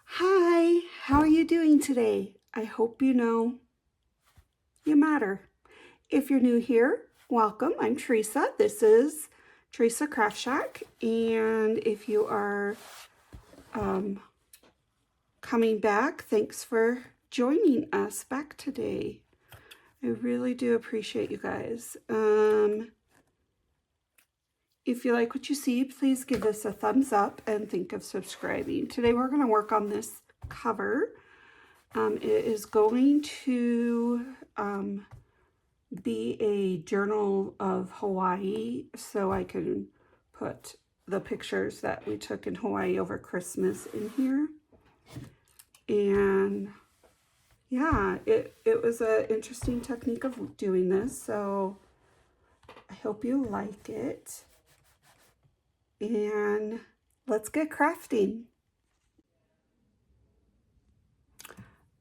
Hi, how are you doing today? I hope you know you matter. If you're new here, welcome. I'm Teresa. This is Teresa Craft Shack. And if you are coming back, thanks for joining us back today. I really do appreciate you guys. If you like what you see, please give us a thumbs up and think of subscribing. Today we're going to work on this cover. It is going to be a journal of Hawaii, so I can put the pictures that we took in Hawaii over Christmas in here. And yeah, it was an interesting technique of doing this, so I hope you like it. And let's get crafting.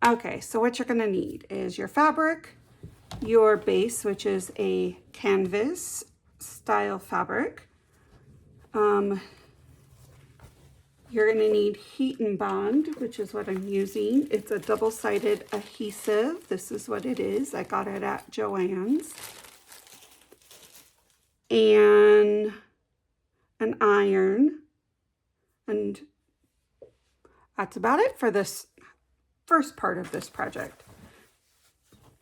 Okay, so what you're gonna need is your fabric, your base, which is a canvas style fabric. You're gonna need heat and bond, which is what I'm using. It's a double-sided adhesive. This is what it is. I got it at Joann's. And an iron. And that's about it for this first part of this project.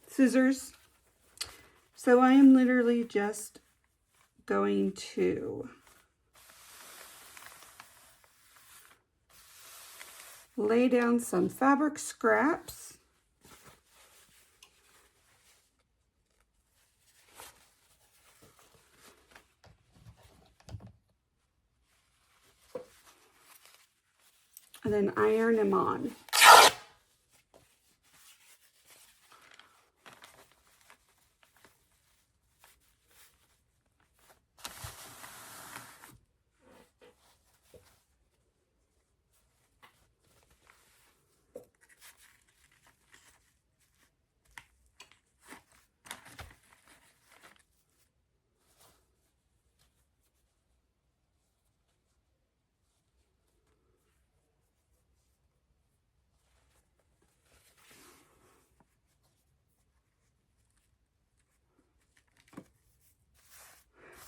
Scissors. So I am literally just going to lay down some fabric scraps. And then iron them on.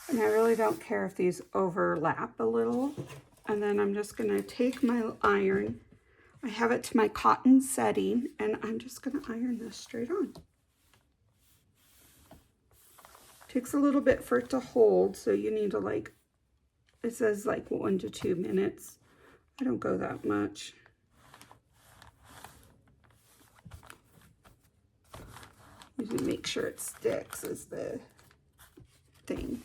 And I really don't care if these overlap a little. And then I'm just gonna take my iron. I have it to my cotton setting, and I'm just gonna iron this straight on. Takes a little bit for it to hold, so you need to it says 1 to 2 minutes. I don't go that much. You need to make sure it sticks is the thing.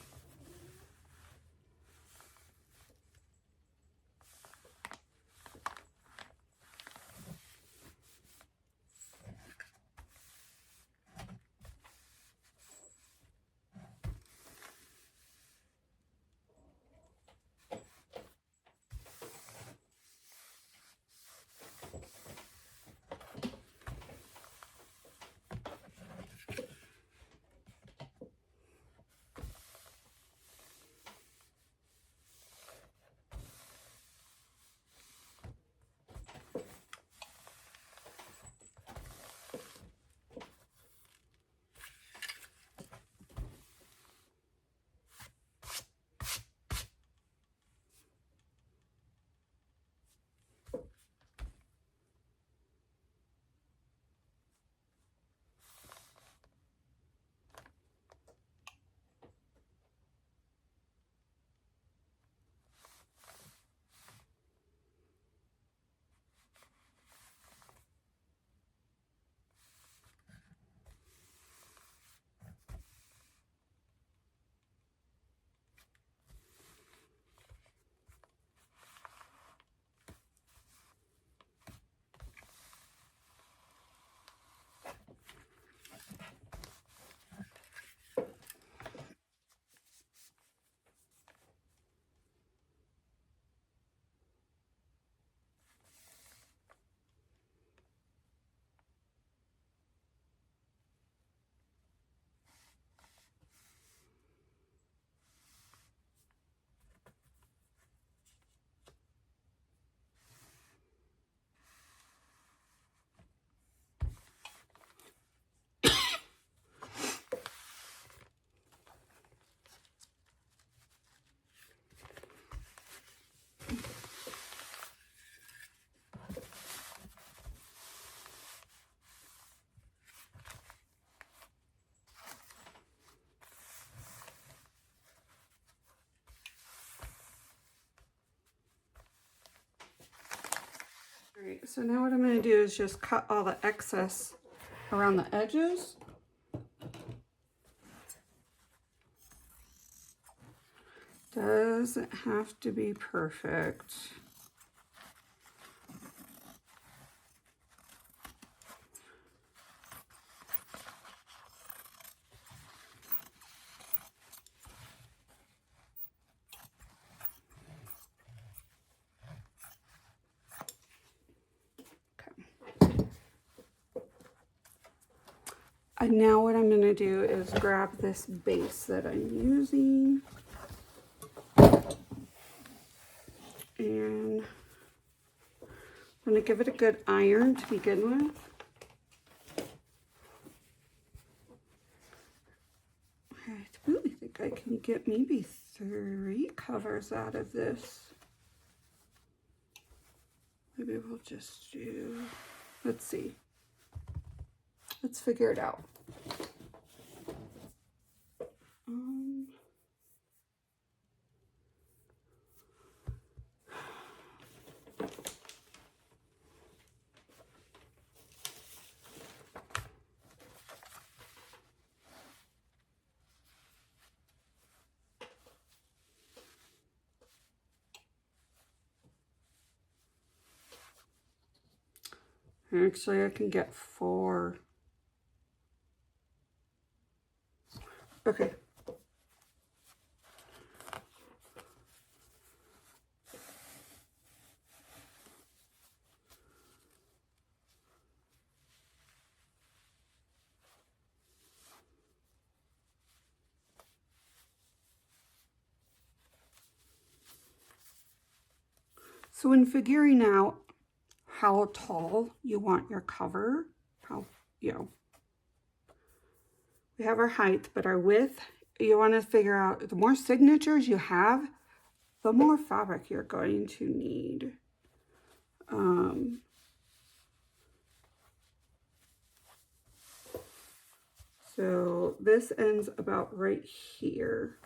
All right, so now what I'm going to do is just cut all the excess around the edges. Doesn't have to be perfect. And now what I'm going to do is grab this base that I'm using and I'm going to give it a good iron to begin with. I really think I can get maybe 3 covers out of this. Maybe we'll just do, let's see. Let's figure it out. Actually, I can get 4. Okay. So when figuring out how tall you want your cover, we have our height, but our width, you want to figure out the more signatures you have, the more fabric you're going to need. So this ends about right here.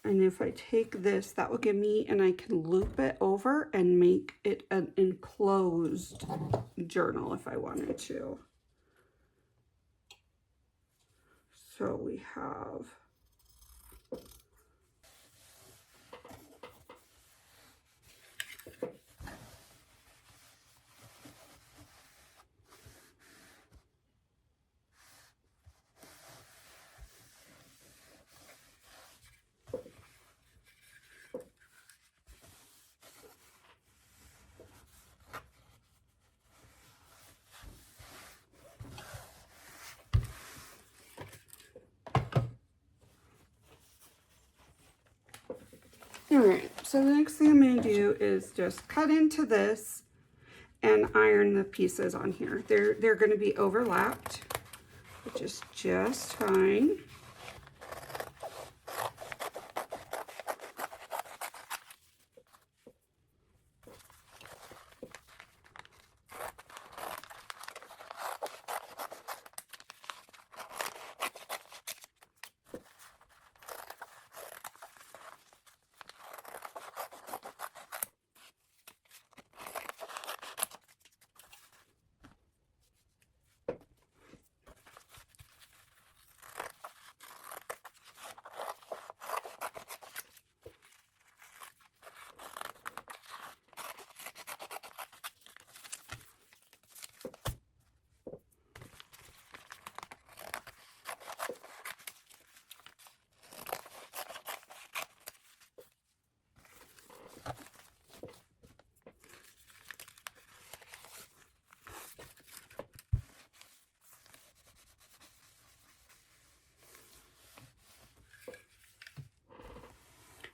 And if I take this, that will give me, and I can loop it over and make it an enclosed journal if I wanted to. So we have all right, so the next thing I'm going to do is just cut into this and iron the pieces on here. They're going to be overlapped, which is just fine.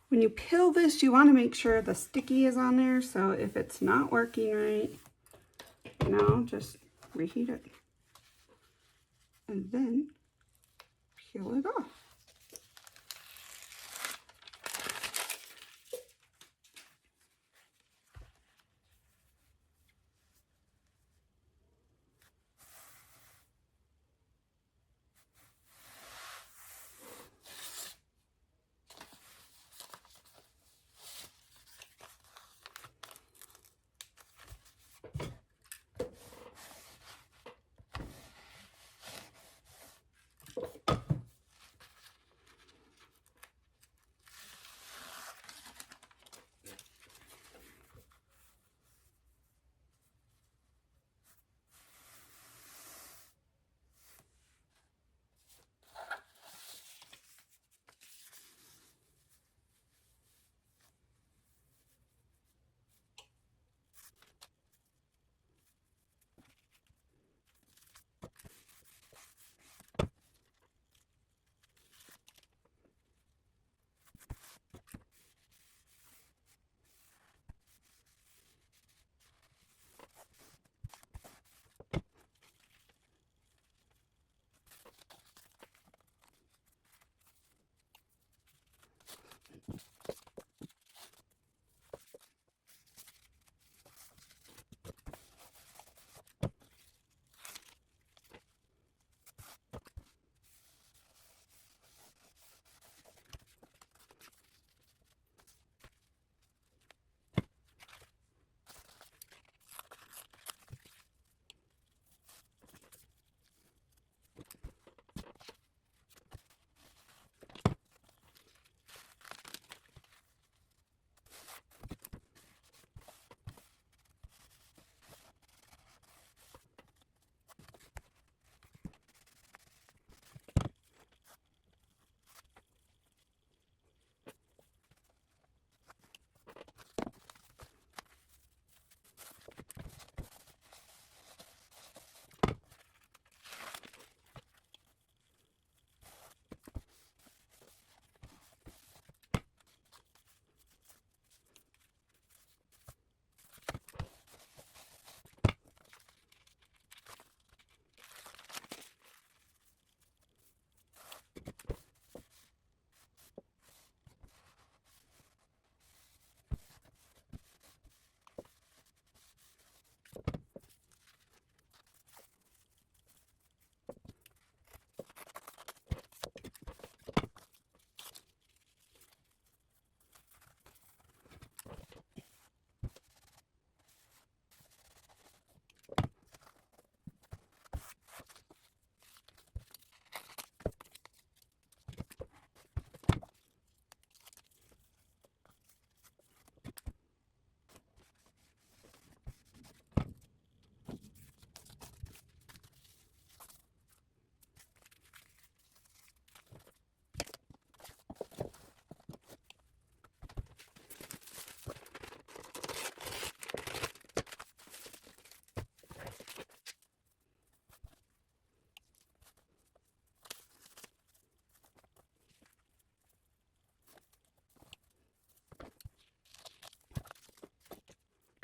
When you peel this, you want to make sure the sticky is on there. So if it's not working right, just reheat it. And then peel it off.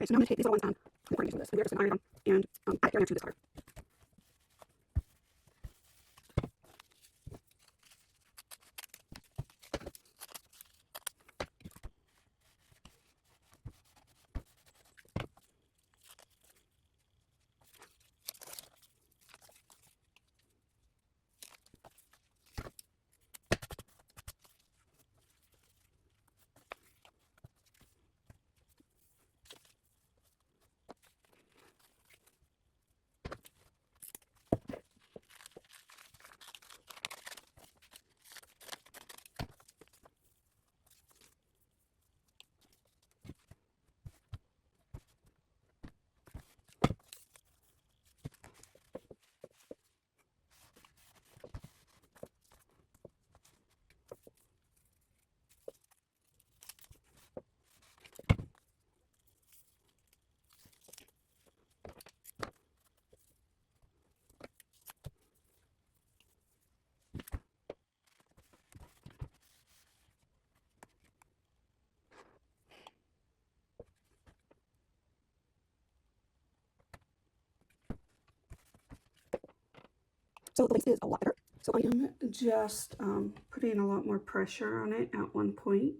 Okay, so now I'm going to take these little ones, I'm going to this, and we're just going to iron them, and add it here to this color. So the lace is a lot better. So I am just putting a lot more pressure on it at one point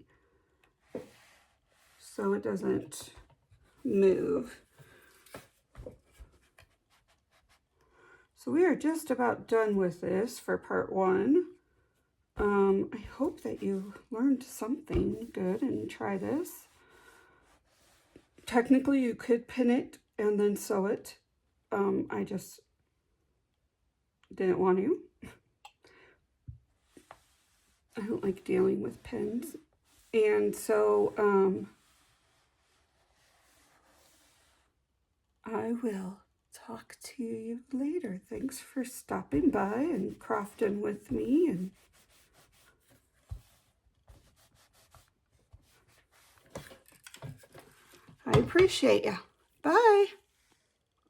so it doesn't move. So we are just about done with this for part 1. I hope that you learned something good and try this. Technically, you could pin it and then sew it. I just didn't want to. I don't like dealing with pins. And so I will talk to you later. Thanks for stopping by and crafting with me. And I appreciate you. Bye.